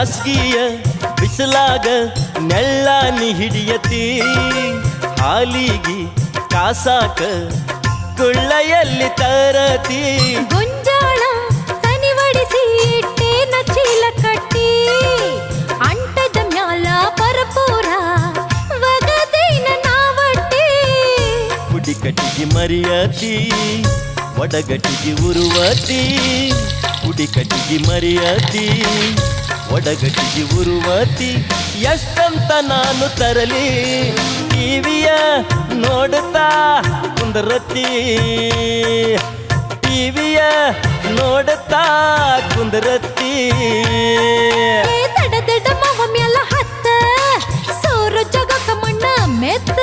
ಬ್ಯಾಸ್ಗಿಯ ಬಿಸಿಲಾಗ ನೆಳ್ಳಾನಿ ಹಿಡಿಯತಿ ಹಾಲಿಗಿ ಕಾಸಾಕ ಕೊಳ್ಳೆಯಲ್ಲಿ ತರತಿ ಗೊಂಜಾಳ ತನಿವಡಿಸಿ ಇಟ್ಟೇನ ಚೀಲ ಕಟ್ಟಿ ಅಂಟದ ಮ್ಯಾಲ ಪರಪೂರ ವಗದೇನ ನಾವಟ್ಟಿ ಕುಡಿ ಕಟ್ಟಿಗೆ ಮರಿಯತಿ ಒಡಗಟ್ಟಿಗೆ ಉರುವತಿ ಕುಡಿ ಕಟ್ಟಿಗೆ ಮರಿಯತಿ ಒಡಗಟ್ಟಿಗೆ ಉರುವತಿ ಎಷ್ಟಂತ ನಾನು ತರಲಿ ಟಿವಿಯ ನೋಡುತ್ತಾ ಕುಂದರತಿ ಟಿವಿಯ ನೋಡುತ್ತಾ ಕುಂದರತಿ ತಡ ದಡ ಮವ ಮ್ಯಾಲ ಹತ್ತ ಸೌರ ಜಗಕ್ಕ ಮಣ್ಣ ಮೆತ್ತ